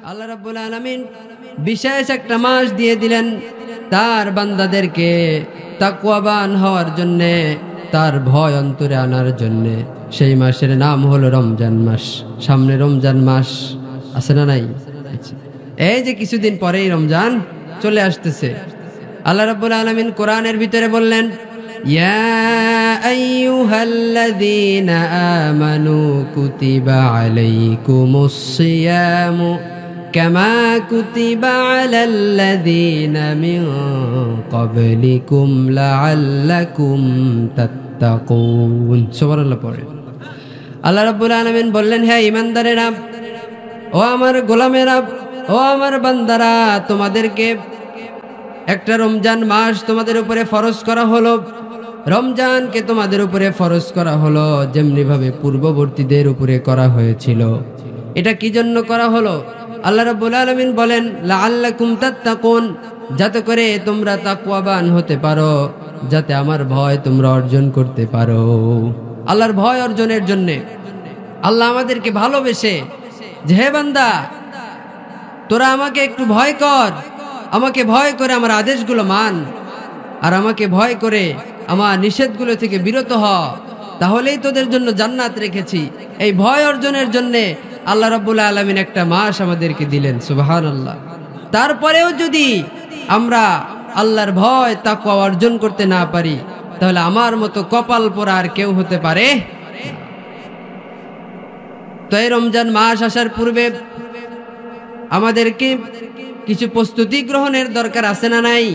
আল্লাহ রাব্বুল আলামিন বিশেষ একটা মাস দিয়ে দিলেন তার বান্দাদেরকে তাকওয়াবান হওয়ার জন্যে, তার ভয় অন্তরে আনার জন্যে। সেই মাসের নাম হলো রমজান মাস। সামনে রমজান মাস আছে না নাই? এই যে কিছুদিন পরেই রমজান চলে আসতেছে। আল্লাহ রাব্বুল আলামিন কোরআনের ভিতরে বললেন, ইয়া আইয়ুহাল্লাযীনা আমানু কুতিবা আলাইকুমুস সিয়ামু কামা কুতিবা আলাল্লাযীনা মিন ক্বাবলিকুম লাআল্লাকুম তাত্তাকুন। সুবহানাল্লাহ পড়ে আল্লাহ রাব্বুল আলামিন বললেন, হে ঈমানদারেরা, ও আমার গোলামেরা, ও আমার বান্দারা, তোমাদেরকে একটা রমজান মাস তোমাদের উপরে ফরজ করা হলো। রমজানকে তোমাদের উপরে ফরজ করা হলো যেমনি ভাবে পূর্ববর্তীদের উপরে করা হয়েছিল। এটা কি জন্য করা হলো? আল্লাহ রাব্বুল আলামিন বলেন, লাআল্লাকুম তাত্তাকুন, যাতে করে তোমরা তাকওয়াবান হতে পারো, যাতে আমার ভয় তোমরা অর্জন করতে পারো। আল্লাহর ভয় অর্জনের জন্য আল্লাহ আমাদেরকে ভালোবেসে যে, হে বান্দা, তোরা আমাকে একটু ভয় কর, আমাকে ভয় করে আমার আদেশগুলো মান, আর আমাকে ভয় করে আমার নিষেধগুলো থেকে বিরত হ, তাহলেই তোদের জন্য জান্নাত রেখেছি। এই ভয় অর্জনের জন্য আল্লাহ রাব্বুল আলামিন একটা মাস আমাদেরকে দিলেন। সুবহানাল্লাহ। তারপরেও যদি আমরা আল্লাহর ভয় তাকওয়া অর্জন করতে না পারি, তাহলে আমার মতো কপাল পোড়া আর কেউ হতে পারে। তো এই রমজান মাস আসার পূর্বে আমাদেরকে কিছু প্রস্তুতি গ্রহণের দরকার আছে না নাই?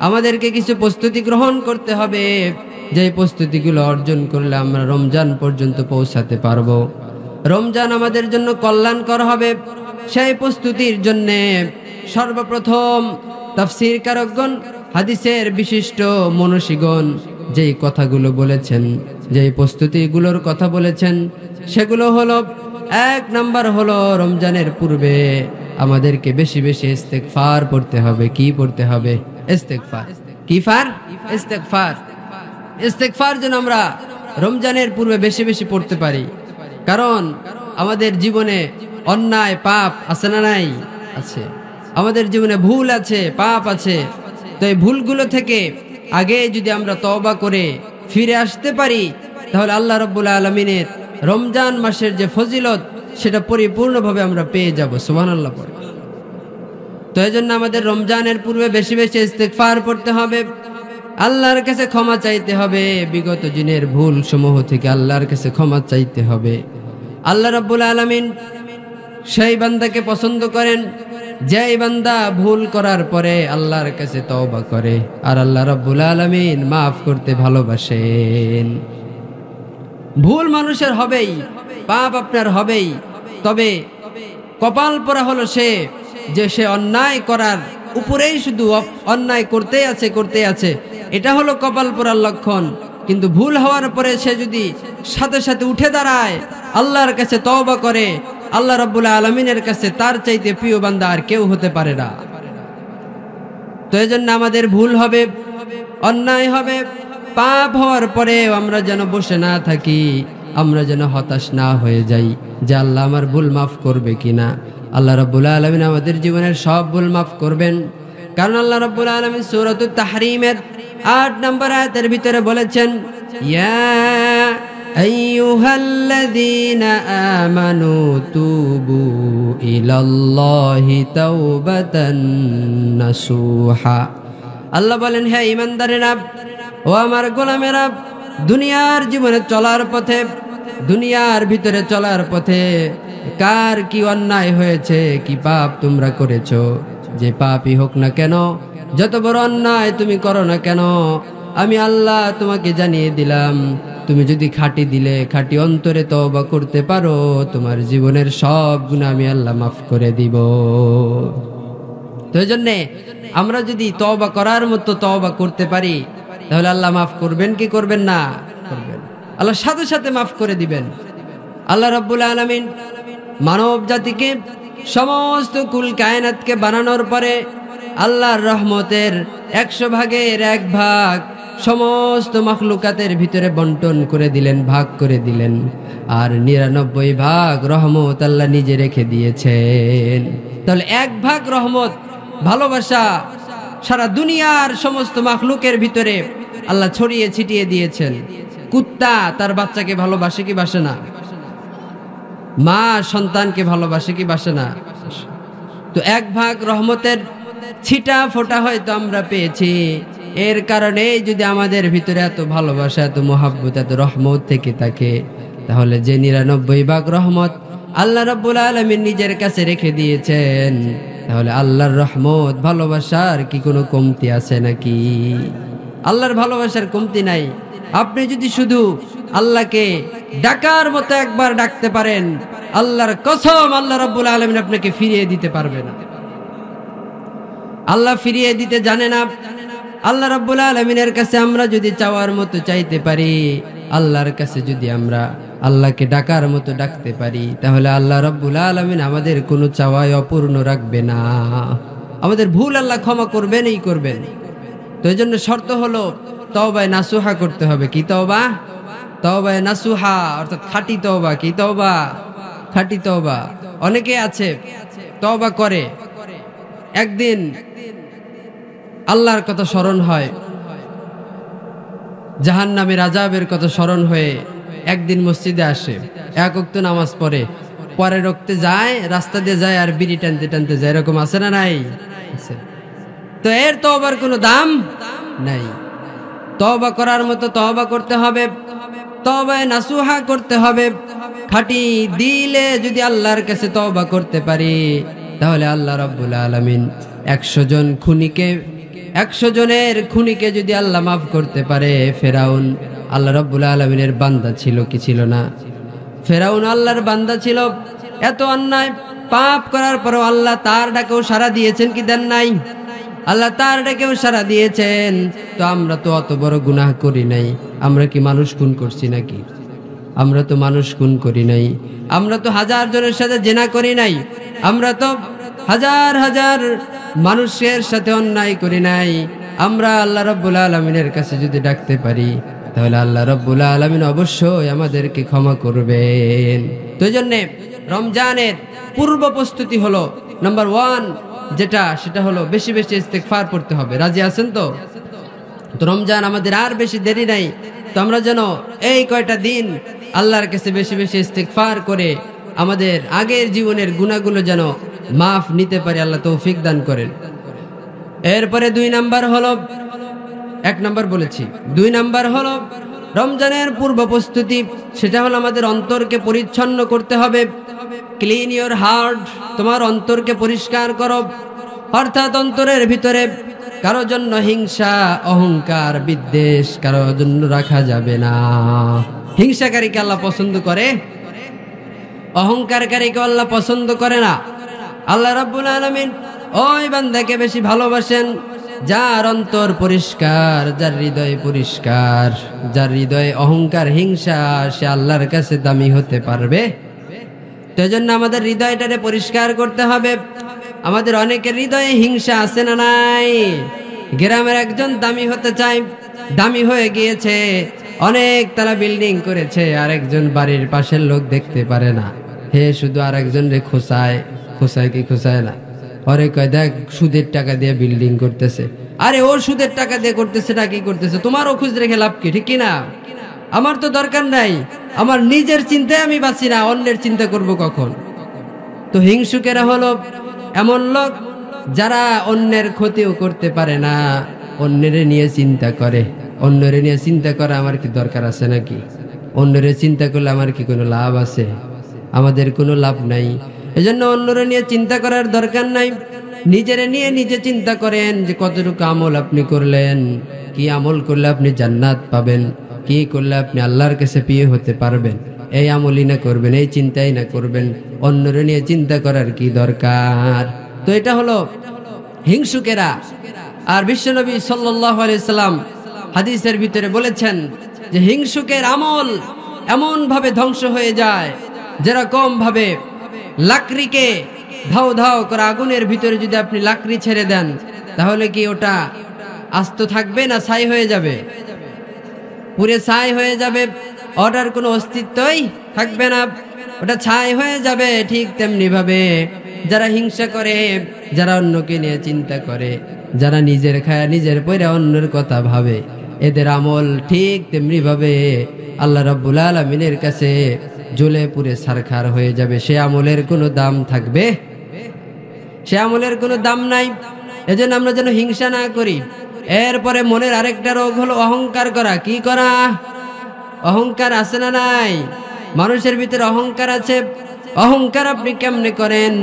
আমাদেরকে কিছু প্রস্তুতি গ্রহণ করতে হবে, যে প্রস্তুতিগুলো অর্জন করলে আমরা রমজান পর্যন্ত পৌঁছাতে পারবো, রমজান আমাদের জন্য কল্যাণকর হবে। সেই প্রস্তুতির জন্য সর্বপ্রথম তাফসীর কারকগণ, হাদিসের বিশিষ্ট মনীষীগণ যেই কথাগুলো বলেছেন, যেই প্রস্তুতিগুলোর কথা বলেছেন, সেগুলো হলো, এক নাম্বার হলো রমজানের পূর্বে আমাদেরকে বেশি বেশি ইস্তেগফার পড়তে হবে। কি পড়তে হবে? ইস্তেগফার। কি ফার? ইস্তেগফার। ইস্তেগফার যেন আমরা রমজানের পূর্বে বেশি বেশি পড়তে পারি। কারণ আমাদের জীবনে অন্যায় পাপ আছে না নাই? আছে। আমাদের জীবনে ভুল আছে, পাপ আছে। তো এই ভুলগুলো থেকে আগে যদি আমরা তওবা করে ফিরে আসতে পারি, তাহলে আল্লাহ রাব্বুল আলামিনের রমজান মাসের যে ফজিলত, সেটা পরিপূর্ণভাবে আমরা পেয়ে যাব। সুবহানাল্লাহ পড়ে। তো এই জন্য আমাদের রমজানের পূর্বে বেশি বেশি ইস্তেগফার পড়তে হবে, আল্লাহর কাছে ক্ষমা চাইতে হবে, বিগত দিনের ভুল সমূহ থেকে আল্লাহর কাছে ক্ষমা চাইতে হবে। আল্লাহ রাব্বুল আলামিন সেই বান্দাকে পছন্দ করেন যেই বান্দা ভুল করার পরে আল্লাহর কাছে তওবা করে, আর আল্লাহ রাব্বুল আলামিন মাফ করতে ভালোবাসেন। ভুল মানুষের হবেই, পাপ আপনার হবেই, তবে কপাল পোড়া হলো সে, যে সে অন্যায় করার উপরেই শুধু অন্যায় করতে আছে। এটা হলো কপাল পোড়ার লক্ষণ। কিন্তু ভুল হওয়ার পরে সে যদি সাথে সাথে উঠে দাঁড়ায়, আল্লাহর কাছে তওবা করে, আল্লাহ রাব্বুল আলামিনের কাছে তার চাইতে প্রিয় বান্দা আর কেউ হতে পারে না। তো এজন্য আমাদের ভুল হবে, অন্যায় হবে, পাপ হওয়ার পরে আমরা যেন বসে না থাকি, আমরা যেন হতাশ না হয়ে যাই যে আল্লাহ আমার ভুল মাফ করবে কিনা। আল্লাহ রাব্বুল আলামিন আমাদের জীবনের সব ভুল মাফ করবেন। কারণ আল্লাহ রাব্বুল আলামিন সূরাতুত তাহরীমের ৮ নম্বর আয়াতের ভিতরে বলেছেন, ইয়া আইয়ুহাল্লাযীনা আমানু তুবু ইলাল্লাহি তাওবাতান নাসুহা। আল্লাহ বলেন, হে ঈমানদারেরা, ও আমার গোলামেরা, দুনিয়ার জীবনে চলার পথে, দুনিয়ার ভিতরে চলার পথে কার কি অন্যায় হয়েছে, কি পাপ তোমরা করেছো, যে পাপই হোক না কেন, যত বড় অন্যায় তুমি করো না কেন, আমি আল্লাহ তোমাকে জানিয়ে দিলাম, তুমি যদি খাঁটি অন্তরে তওবা করতে পারো, তোমার জীবনের সব গুনাহ আমি আল্লাহ মাফ করে দিব। তো এই জন্যে আমরা যদি তওবা করার মতো তওবা করতে পারি, তাহলে আল্লাহ মাফ করবেন কি করবেন না? করবেন। আল্লাহ সাথে সাথে মাফ করে দিবেন। আল্লাহ রাব্বুল আলামিন মানব জাতিকে, সমস্ত কুল কায়নাতকে বানানোর পরে আল্লাহর রহমতের 100 ভাগের 1 ভাগ সমস্ত মাখলুকাতের ভিতরে বন্টন করে দিলেন, ভাগ করে দিলেন। আর 99 ভাগ রহমত আল্লাহ নিজে রেখে দিয়েছেন। তাহলে 1 ভাগ রহমত ভালোবাসা সারা দুনিয়ার সমস্ত মাখলুকের ভিতরে আল্লাহ ছড়িয়ে ছিটিয়ে দিয়েছেন। কুত্তা তার বাচ্চাকে ভালোবাসে কি বাসে না? মা সন্তানকে ভালোবাসে কি বাসে না? তো 1 ভাগ রহমতের ছিটা ফোটা হয়তো আমরা পেয়েছি। এর কারণে যদি আমাদের ভিতরে এত ভালোবাসা, এত মোহাব্বত, এত রহমত থেকে থাকে, তাহলে যে 99 ভাগ রহমত আল্লাহ রাব্বুল আলামিন নিজের কাছে রেখে দিয়েছেন, তাহলে আল্লাহর রহমত ভালোবাসার কি কোনো কমতি আছে নাকি? আল্লাহর ভালোবাসার কমতি নাই। আপনি যদি শুধু আল্লাহকে ডাকার মতো একবার ডাকতে পারেন, আল্লাহর কসম আল্লাহ রাব্বুল আলামিন আপনাকে ফিরিয়ে দিতে পারবে না। আল্লাহ ফিরিয়ে দিতে জানে না। আল্লাহ রাব্বুল আলামিনের কাছে আমরা যদি চাওয়ার মতো চাইতে পারি, আল্লাহর কাছে যদি আমরা আল্লাহকে ডাকার মতো ডাকতে পারি, তাহলে আল্লাহ রাব্বুল আলামিন আমাদের কোনো চাওয়াই অপূর্ণ রাখবে না। আমাদের ভুল আল্লাহ ক্ষমা করবেনই করবেন। তো এই জন্য শর্ত হলো তওবায়ে নাসুহা করতে হবে। কি তওবা? তওবায়ে নাসুহা, অর্থাৎ খাঁটি তওবা। কি তওবা? খাঁটি তওবা। অনেকে আছে তওবা করে, একদিন আল্লাহর কথা স্মরণ হয়, জাহান্নামের আযাবের কথা স্মরণ হয়ে একদিন মসজিদে আসে, 1 ওয়াক্ত নামাজ পড়ে, পরে রক্তে যায়, রাস্তা দিয়ে যায় আর বিড়ি টানতে টানতে যায়। এরকম আছে না নাই? তো এর তওবার কোনো দাম নাই। তওবা করার মতো তওবা করতে হবে, তওবায়ে নাসুহা করতে হবে। খাঁটি দিলে যদি আল্লাহর কাছে তওবা করতে পারি, তাহলে আল্লাহ রাব্বুল আলামিন 100 জনের খুনিকে যদি আল্লাহ মাফ করতে পারে। ফেরাউন আল্লাহ রাব্বুল আলামিনের বান্দা ছিল কি ছিল না? ফেরাউন আল্লাহর বান্দা ছিল। এত অন্যায় পাপ করার পরও আল্লাহ তার ডাকেও সাড়া দিয়েছেন কি দেন নাই? আল্লাহ তার ডাকেও সাড়া দিয়েছেন। তো আমরা তো অত বড় গুনাহ করি নাই। আমরা কি মানুষ খুন করছি নাকি? আমরা তো মানুষ খুন করি নাই। আমরা তো 1000 জনের সাথে জিনা করি নাই। আমরা তো হাজার হাজার মানুষের সাথে অন্যায় করি নাই। আমরা আল্লাহ রাব্বুল আলামিনের কাছে যদি ডাকতে পারি, তাহলে আল্লাহ রাব্বুল আলামিন অবশ্যই আমাদেরকে ক্ষমা করবেন। তো এই জন্যে রমজানের পূর্ব প্রস্তুতি হলো নাম্বার 1, সেটা হলো বেশি বেশি ইস্তেগফার পড়তে হবে। রাজি আছেন তো? তো রমজান আমাদের আর বেশি দেরি নাই। তো আমরা যেন এই কয়টা দিন আল্লাহর কাছে বেশি বেশি ইস্তেগফার করে আমাদের আগের জীবনের গুনাহগুলো যেন মাফ নিতে পারি, আল্লাহ তৌফিক দান করেন। এরপরে 2 নাম্বার হলো, 1 নাম্বার বলেছি, 2 নাম্বার হলো রমজানের পূর্ব প্রস্তুতি। সেটা হলো আমাদের অন্তরকে পরিচ্ছন্ন করতে হবে। ক্লিন ইওর হার্ট, তোমার অন্তরকে পরিষ্কার করো। অর্থাৎ অন্তরের ভিতরে কারো জন্য হিংসা, অহংকার, বিদ্বেষ কারো জন্য রাখা যাবে না। হিংসাকারীকে আল্লাহ পছন্দ করে, অহংকারকারীকে আল্লাহ পছন্দ করে না। আল্লাহ রাব্বুল আলামিন ওই বান্দাকে বেশি ভালোবাসেন যার অন্তর পরিষ্কার, যার হৃদয় পরিষ্কার, যার হৃদয়ে অহংকার, হিংসা, সে আল্লাহর কাছে দামি হতে পারবে? তো এজন্য আমাদের হৃদয়টারে পরিষ্কার করতে হবে। আমাদের অনেকের হৃদয়ে হিংসা আছে না নাই? গ্রামের একজন দামি হতে চায়, দামি হয়ে গিয়েছে, অনেক তারা বিল্ডিং করেছে, আরেকজন বাড়ির পাশের লোক দেখতে পারে না, হে শুধু আরেকজন রে খোঁচায়। খোঁচায় কি খোঁচায় না? অরে কয় দেখ সুদের টাকা দিয়ে বিল্ডিং করতেছে। আরে ও সুদের টাকা দিয়ে করতেছে না, কি করতেছে? তোমারও খোঁজ রেখে লাভ কি? ঠিক কিনা? আমার তো দরকার নাই, আমার নিজের চিন্তায় আমি বাঁচি না, অন্যের চিন্তা করব কখন? তো হিংসুকেরা হলো এমন লোক যারা অন্যের ক্ষতিও করতে পারে না, অন্যের নিয়ে চিন্তা করে। অন্যের নিয়ে চিন্তা করা আমার কি দরকার আছে নাকি? অন্যের চিন্তা করলে আমার কি কোনো লাভ আছে? আমাদের কোনো লাভ নাই। এজন্য অন্যরা নিয়ে চিন্তা করার দরকার নাই। নিজের নিয়ে নিজে চিন্তা করেন যে কতটুকু আমল আপনি করলেন, কি আমল করলে আপনি জান্নাত পাবেন, কি করলে আপনি আল্লাহর কাছে প্রিয় হতে পারবেন। এই আমলই না করবেন, এই চিন্তাই না করবেন, অন্যরা নিয়ে চিন্তা করার কি দরকার? তো এটা হলো হিংসুকেরা। আর বিশ্বনবী সাল্লাল্লাহু আলাইহি সাল্লাম হাদিসের ভিতরে বলেছেন যে হিংসুকের আমল এমন ভাবে ধ্বংস হয়ে যায়, যেরকম ভাবে লাকড়িকে ধাও ধাও করে আগুনের ভিতরে যদি আপনি লাকড়ি ছেড়ে দেন, তাহলে কি ওটা আস্ত থাকবে না ছাই হয়ে যাবে? পুরে ছাই হয়ে যাবে, ওটার কোনো অস্তিত্বই থাকবে না, ওটা ছাই হয়ে যাবে। ঠিক তেমনি ভাবে যারা হিংসা করে, যারা অন্যকে নিয়ে চিন্তা করে, যারা নিজের খায় নিজের পয়রা অন্যের কথা ভাবে, এদের আমল ঠিক তেমনি ভাবে আল্লাহ রাব্বুল আলামিনের কাছে জ্বলে পুড়ে ছারখার হয়ে যাবে। সে আমলের কোনো দাম থাকবে? সে আমলের কোনো দাম নাই। এজন্য আমরা যেন হিংসা না করি। এরপরে মনের আরেকটা রোগ হলো অহংকার করা। কি করা? অহংকার আছে না নাই? মানুষের ভিতরে অহংকার আছে। অহংকার আপনি কেমনে করেন?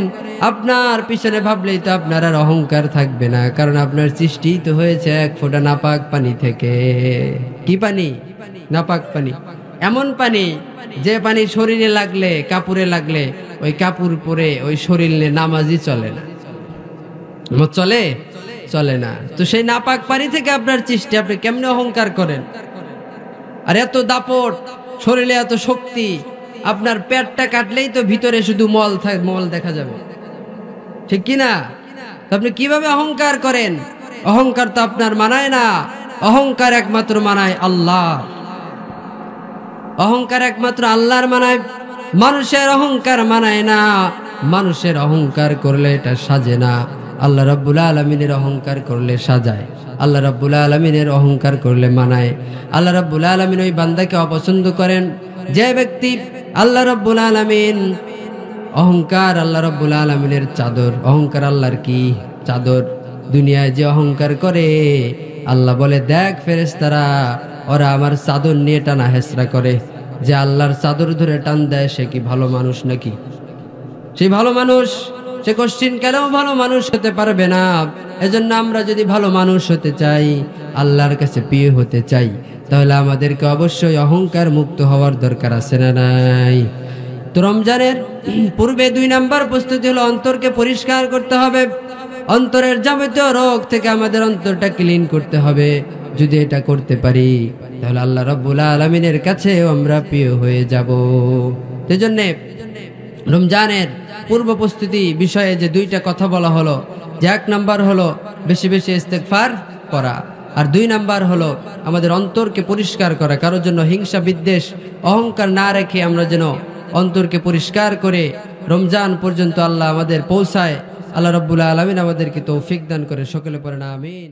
আপনার পিছনে ভাবলেই তো আপনার আর অহংকার থাকবে না, কারণ আপনার সৃষ্টি তো হয়েছে এক ফোঁটা নাপাক পানি থেকে। কি পানি? নাপাক পানি। এমন পানি যে পানি শরীরে লাগলে, কাপড়ে লাগলে, ওই কাপড় পরে ওই শরীর নিয়ে নামাজই চলে না। চলে? চলে না। তো সেই নাপাক পানি থেকে আপনার সৃষ্টি, আপনি কেমনে অহংকার করেন? আর এত দাপট, শরীরে এত শক্তি, আপনার পেটটা কাটলেই তো ভিতরে শুধু মল দেখা যাবে, ঠিক কিনা? তো আপনি কিভাবে অহংকার করেন? অহংকার তো আপনার মানায় না। অহংকার একমাত্র মানায় আল্লাহ। অহংকার একমাত্র আল্লাহর মানায়, মানুষের অহংকার মানায় না। মানুষের অহংকার করলে এটা সাজে না। আল্লাহ রাব্বুল আলামিনের অহংকার করলে সাজায়। আল্লাহ রাব্বুল আলামিনের অহংকার করলে মানায়। আল্লাহ রাব্বুল আলামিন ওই বান্দাকে অপছন্দ করেন যে ব্যক্তি, আল্লাহ রাব্বুল আলামিন অহংকার আল্লাহ রাব্বুল আলামিনের চাদর। অহংকার আল্লাহর কি চাদর? দুনিয়ায় যে অহংকার করে, আল্লাহ বলে, দেখ ফেরেশতারা, ওরা আমার চাদর নিয়ে টানা হেসরা করে। যে আল্লাহর চাদর ধরে টান দেয়, সে কি ভালো মানুষ নাকি? সে ভালো মানুষ? সে কোশ্চিন কেন ভালো মানুষ হতে পারবে না। এজন্য আমরা যদি ভালো মানুষ হতে চাই, আল্লাহর কাছে প্রিয় হতে চাই, তাহলে আমাদেরকে অবশ্যই অহংকার মুক্ত হওয়ার দরকার আছে না নাই? তো রমজানের পূর্বে 2 নাম্বার প্রস্তুতি হলো অন্তরকে পরিষ্কার করতে হবে। অন্তরের যাবতীয় রোগ থেকে আমাদের অন্তরটা ক্লিন করতে হবে। যদি এটা করতে পারি, তাহলে আল্লাহ রাব্বুল আলামিনের কাছেও আমরা প্রিয় হয়ে যাব। সেজন্য রমজানের পূর্ব প্রস্তুতি বিষয়ে যে 2টা কথা বলা হলো, যে 1 নাম্বার হলো বেশি বেশি ইস্তেগফার করা, আর 2 নাম্বার হলো আমাদের অন্তরকে পরিষ্কার করা। কারোর জন্য হিংসা, বিদ্বেষ, অহংকার না রেখে আমরা যেন অন্তরকে পরিষ্কার করে রমজান পর্যন্ত আল্লাহ আমাদের পৌঁছায়। আল্লাহ রাব্বুল আলামিন আমাদেরকে তৌফিক দান করে। সকলে পড়েন আমিন।